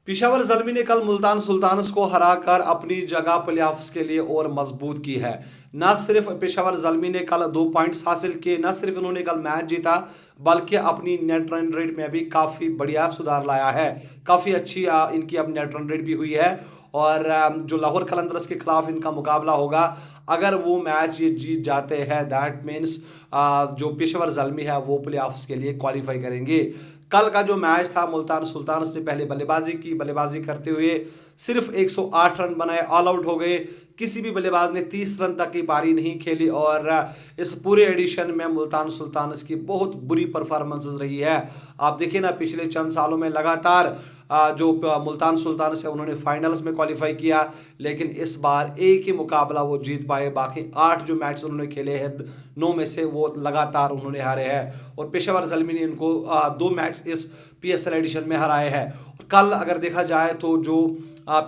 पेशावर ज़ल्मी ने कल मुल्तान सुल्तान्स को हराकर अपनी जगह प्लेऑफ्स के लिए और मजबूत की है। न सिर्फ पेशावर ज़ल्मी ने कल 2 पॉइंट्स हासिल किए, न सिर्फ इन्होंने कल मैच जीता, बल्कि अपनी नेट रन रेट में भी काफ़ी बढ़िया सुधार लाया है। काफ़ी अच्छी इनकी अब नेट रन रेट भी हुई है। और जो लाहौर कलंदर्स के खिलाफ इनका मुकाबला होगा, अगर वो मैच ये जीत जाते हैं, दैट मीन्स जो पेशावर ज़ल्मी है वो प्लेऑफ्स के लिए क्वालिफाई करेंगे। कल का जो मैच था, मुल्तान सुल्तान्स ने पहले बल्लेबाजी की। बल्लेबाजी करते हुए सिर्फ 108 रन बनाए, ऑल आउट हो गए। किसी भी बल्लेबाज ने 30 रन तक की पारी नहीं खेली और इस पूरे एडिशन में मुल्तान सुल्तान्स की बहुत बुरी परफॉर्मेंसेस रही है। आप देखिए ना, पिछले चंद सालों में लगातार जो मुल्तान सुल्तान्स है उन्होंने फाइनल्स में क्वालिफाई किया, लेकिन इस बार एक ही मुकाबला वो जीत पाए। बाकी 8 जो मैच उन्होंने खेले हैं, 9 में से वो लगातार उन्होंने हारे हैं। और पेशावर ज़ल्मी ने इनको 2 मैच इस PSL एडिशन में हराए हैं। कल अगर देखा जाए तो जो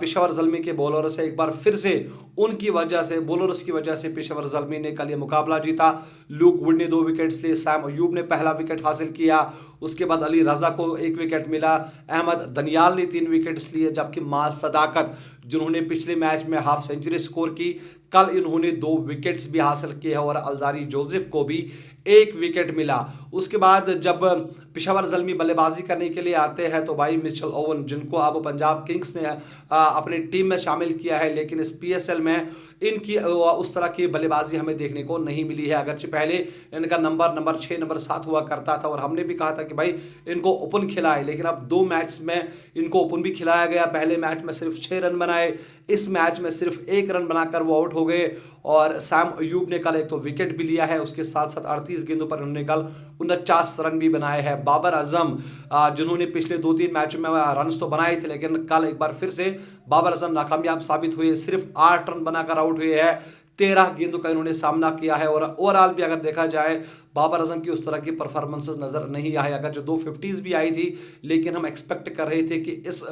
पेशावर ज़ल्मी के बॉलर्स है, एक बार फिर से उनकी वजह से, बॉलर्स की वजह से पेशावर ज़ल्मी ने कल ये मुकाबला जीता। लूक वुड ने 2 विकेट्स लिए, सैम अयूब ने पहला विकेट हासिल किया, उसके बाद अली रज़ा को 1 विकेट मिला, अहमद दनियाल ने 3 विकेट्स लिए, जबकि माज सदाकत जिन्होंने पिछले मैच में हाफ सेंचुरी स्कोर की, कल इन्होंने 2 विकेट्स भी हासिल किए और अलजारी जोसेफ को भी 1 विकेट मिला। उसके बाद जब पेशावर ज़ल्मी बल्लेबाजी करने के लिए आते हैं तो भाई मिचेल ओवन, जिनको अब पंजाब किंग्स ने अपनी टीम में शामिल किया है, लेकिन इस PSL में इनकी उस तरह की बल्लेबाजी हमें देखने को नहीं मिली है। अगरचे पहले इनका नंबर 6, नंबर 7 हुआ करता था और हमने भी कहा था कि भाई इनको ओपन खिलाए, लेकिन अब 2 मैच में इनको ओपन भी खिलाया गया। पहले मैच में सिर्फ 6 रन बनाए, इस मैच में सिर्फ 1 रन बनाकर वो आउट हो गए। और सैम अयूब ने कल एक तो विकेट भी लिया है, उसके साथ साथ 38 गेंदों पर उन्होंने कल 49 रन भी बनाए हैं। बाबर आजम, जिन्होंने पिछले 2-3 मैचों में रन तो बनाए थे, लेकिन कल एक बार फिर से बाबर आजम नाकामयाब साबित हुए, सिर्फ 8 रन बनाकर आउट हुए हैं। 13 गेंदों का इन्होंने सामना किया है। और ओवरऑल भी अगर देखा जाए, बाबर आजम की उस तरह की परफॉर्मेंसेस नज़र नहीं आई। अगर जो 2 50s भी आई थी, लेकिन हम एक्सपेक्ट कर रहे थे कि इस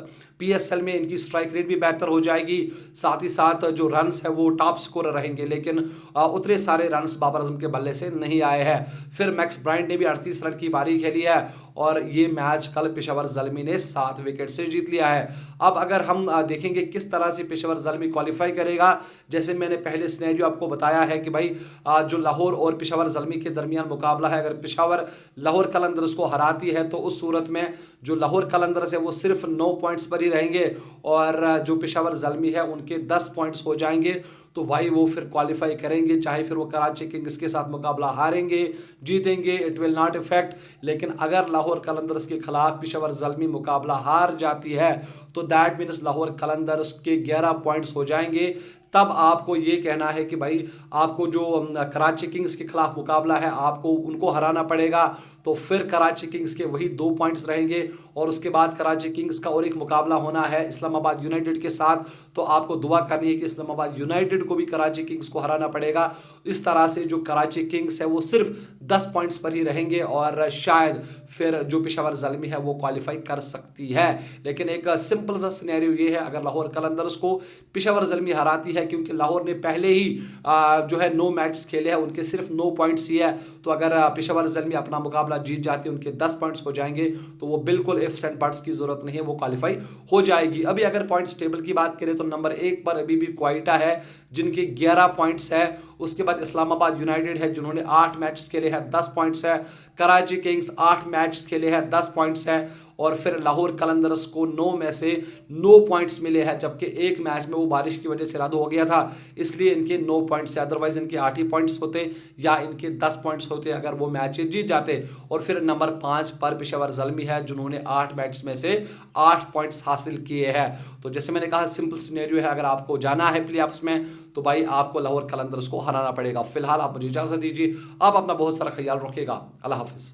PSL में इनकी स्ट्राइक रेट भी बेहतर हो जाएगी, साथ ही साथ जो रन्स है वो टॉप स्कोर रहेंगे, लेकिन उतने सारे रन्स बाबर आजम के बल्ले से नहीं आए हैं। फिर मैक्स ब्रायंट ने भी 38 रन की पारी खेली है और ये मैच कल पेशावर ज़ल्मी ने 7 विकेट से जीत लिया है। अब अगर हम देखेंगे किस तरह से पेशावर ज़ल्मी क्वालिफाई करेगा, जैसे मैंने पहले सिनेरियो आपको बताया है कि भाई जो लाहौर और पेशावर ज़ल्मी के दरमियान मुकाबला है, अगर पेशावर लाहौर कलंदर्स को हराती है तो उस सूरत में जो लाहौर कलंदर्स है वो सिर्फ 9 पॉइंट्स पर ही रहेंगे और जो पेशावर ज़ल्मी है उनके 10 पॉइंट्स हो जाएंगे। तो भाई वो फिर क्वालिफाई करेंगे, चाहे फिर वो कराची किंग्स के साथ मुकाबला हारेंगे, जीतेंगे, इट विल नॉट इफेक्ट। लेकिन अगर लाहौर कलंदर्स के खिलाफ पेशावर ज़ल्मी मुकाबला हार जाती है तो दैट मीन्स लाहौर कलंदर्स के 11 पॉइंट्स हो जाएंगे। तब आपको ये कहना है कि भाई आपको जो कराची किंग्स के खिलाफ मुकाबला है, आपको उनको हराना पड़ेगा। तो फिर कराची किंग्स के वही 2 पॉइंट्स रहेंगे और उसके बाद कराची किंग्स का और एक मुकाबला होना है इस्लामाबाद यूनाइटेड के साथ। तो आपको दुआ करनी है कि इस्लामाबाद यूनाइटेड को भी कराची किंग्स को हराना पड़ेगा। इस तरह से जो कराची किंग्स है वो सिर्फ 10 पॉइंट्स पर ही रहेंगे और शायद फिर जो पेशावर ज़ल्मी है वो क्वालिफाई कर सकती है। लेकिन एक सिंपल सा सिनेरियो ये है, अगर लाहौर कलंदर्स को पेशावर ज़ल्मी हराती है, क्योंकि लाहौर ने पहले ही जो है 9 मैच खेले हैं, उनके सिर्फ 9 पॉइंट्स ही है, तो अगर पेशावर ज़ल्मी अपना मुकाबला जीत जाती है, उनके 10 पॉइंट्स हो जाएंगे, तो वो बिल्कुल इफ्स एंड बट्स की जरूरत नहीं है, वो क्वालिफाई हो जाएगी। अभी अगर पॉइंट्स टेबल की बात करें तो नंबर 1 पर अभी भी क्वेटा है, जिनके 11 पॉइंट्स है। उसके बाद इस्लामाबाद यूनाइटेड है, जिन्होंने 8 मैच खेले हैं, 10 पॉइंट्स है। कराची किंग्स 8 मैच खेले हैं, 10 पॉइंट्स है। और फिर लाहौर कलंदर्स को 9 में से 9 पॉइंट्स मिले हैं, जबकि एक मैच में वो बारिश की वजह से रद्द हो गया था, इसलिए इनके 9 पॉइंट्स है। अदरवाइज इनके 8 ही पॉइंट्स होते या इनके 10 पॉइंट्स होते अगर वो मैच जीत जाते। और फिर नंबर 5 पर पेशावर ज़ल्मी है, जिन्होंने 8 मैच में से 8 पॉइंट्स हासिल किए हैं। तो जैसे मैंने कहा, सिंपल सिनेरियो है, अगर आपको जाना है प्लेऑफ्स में तो भाई आपको लाहौर कलंदर्स को हराना पड़ेगा। फिलहाल आप मुझे इजाज़त दीजिए, आप अपना बहुत सारा ख्याल रखिएगा। अल्लाह हाफिज़।